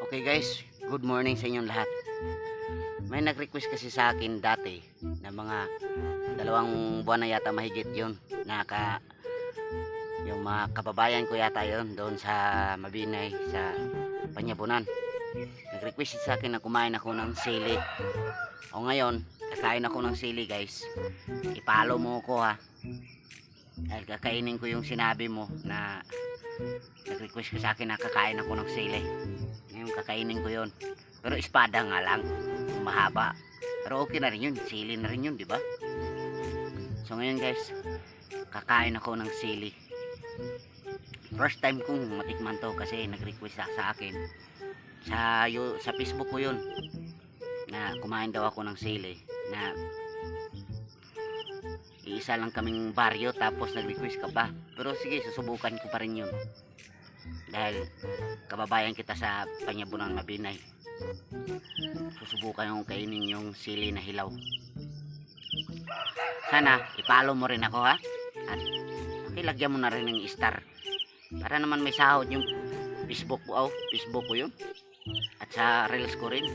Okay guys, good morning sa inyong lahat. May nag-request kasi sa akin dati na mga 2 buwan na yata mahigit yun yung mga kababayan ko yata yun doon sa Mabinay sa Panyabunan. Nag-request sa akin na kumain ako ng sili. O ngayon, kakain ako ng sili guys. I-follow mo ko ha. Dahil kakainin ko yung sinabi mo na nag-request ka sa akin na kakain ako ng sili. Ngayon kakainin ko yon. Pero espada nga lang, mahaba. Pero okay na rin yun, sili na rin yun, di ba? So ngayon guys, kakain ako ng sili. First time kong matikman to kasi nag-request sa akin sa Facebook ko yun na kumain daw ako ng sili, na iisa lang kaming baryo tapos nag-request ka pa. Pero sige, susubukan ko pa rin yun dahil kababayan kita sa Panyabunan, Mabinay. Susubukan yung kainin yung sili na hilaw. Sana i-follow mo rin ako ha, at ilagyan mo na rin ng star para naman may sahod yung Facebook ko yun, at sa reels ko rin.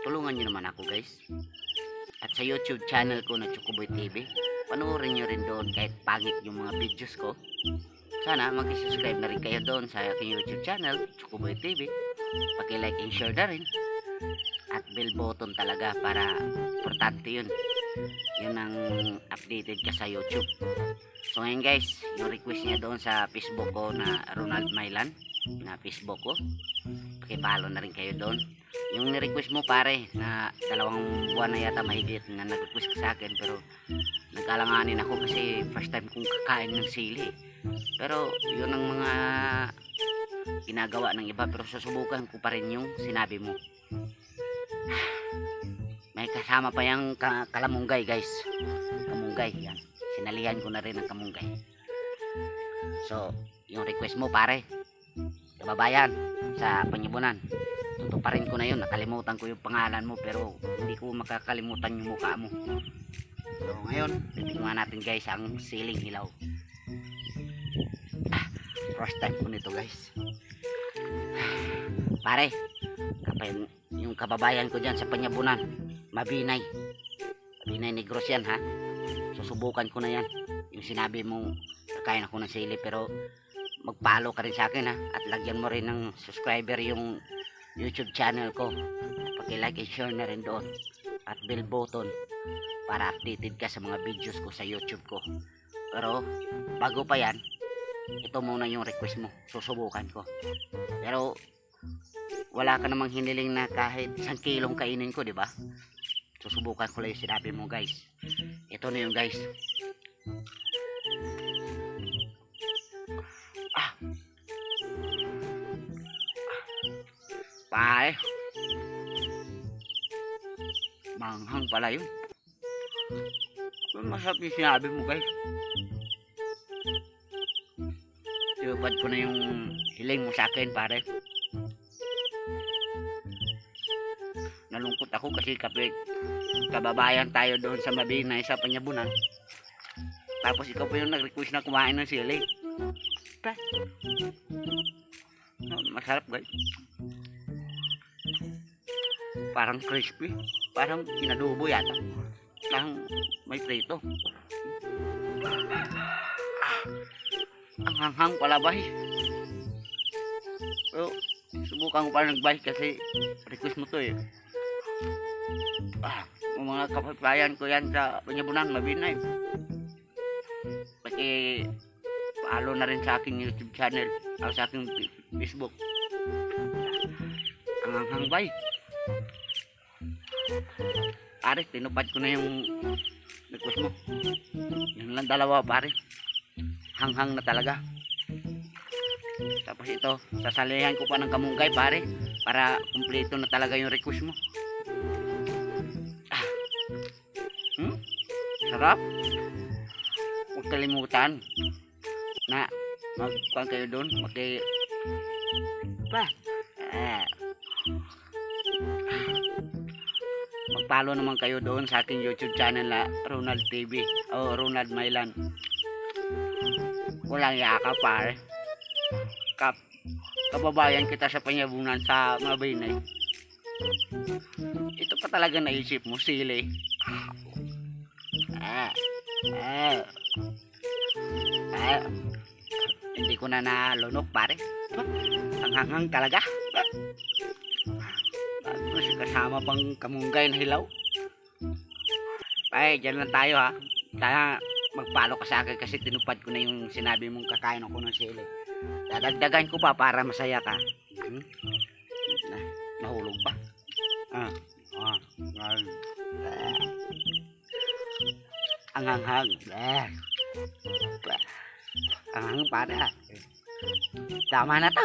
Tulungan nyo naman ako guys. At sa YouTube channel ko na Chocoboy TV, panoorin nyo rin doon kahit pangit yung mga videos ko. Sana mag-subscribe na rin kayo doon sa aking YouTube channel Chocoboy TV. Paki-like and share na rin, at bell button talaga, para importante yun. Yun ang updated ka sa YouTube. So ngayon guys, yung request niya doon sa Facebook ko na Ronald Mailan na Facebook ko, paki-follow na rin kayo doon. Yung ni-request mo pare na 2 buwan na yata mahigit na nag-request ka sa akin, pero nagkalanganin ako kasi first time kong kakain ng sili. Pero yun ang mga ginagawa ng iba, pero susubukan ko pa rin yung sinabi mo. May kasama pa yung kalamunggay guys. Kamunggay yan, sinalihan ko na rin ng kamunggay. So yung request mo pare, kababayan sa Panyabunan, tutuparin ko na yun. Nakalimutan ko yung pangalan mo, pero hindi ko makakalimutan yung mukha mo. So ngayon, titingnan natin guys ang siling hilaw. First time ko nito guys. Pare, yung kababayan ko dyan sa Panyabunan, Mabinay Negros yan ha. Susubukan ko na yan yung sinabi mong kakain ako ng sili. Pero mag-follow ka rin sa akin ha, at lagyan mo rin ng subscriber yung YouTube channel ko. Paki-like and share na rin doon, at bell button para updated ka sa mga videos ko sa YouTube ko. Pero bago pa yan, ito muna yung request mo, susubukan ko. Pero wala ka namang hiniling na kahit 1 kilong kainin ko, di ba? Susubukan ko lang yung sinabi mo guys. Ito na yung guys. Pare, manghang pala yun. Masarap yung sinabi mo guys. Tiyubad ko na yung hiling mo sa akin pare. Nalungkot ako kasi kababayan tayo doon sa Mabinay sa Panyabunan, tapos ikaw pa yung nag-request na kumain ng sili. Masarap guys, parang crispy, parang kinadubo yata, parang may prito. Ang hanghang pala bay. Pero subukan ko pa nagbay kasi request mo to eh. Yung mga kababayan ko yan sa Panyabunan, Mabinay, pati follow na rin sa aking YouTube channel o sa aking Facebook. Ang hanghang bay. Pare, tinupad ko na yung request mo. Yun lang 2 pare, hanghang na talaga. Tapos ito, sasalihan ko pa ng kamunggay pare, para kumpleto na talaga yung request mo. Sarap. Huwag kalimutan na magkuhan kayo doon, mag-follow naman kayo doon sa aking YouTube channel na Ronald TV o Ronald Mailan. Walang yaka pare. Kap kababayan kita sa panyabunan sa Mabinay. Ito pa talaga naisip mo, sili. Ah, ah, ah. Hindi ko na nalunok, pare. Ang hanghang talaga. Tapos kasama pang kamunggay na hilaw. Ay, dyan lang tayo ha. Sana magpalo ka sa akin kasi tinupad ko na yung sinabi mong kakain ako ng sili. Dadagdagan ko pa para masaya ka. Hmm? Nahulog pa. Ah, ah, ah. Ang hanghang. Ang hanghang para. Tama na to.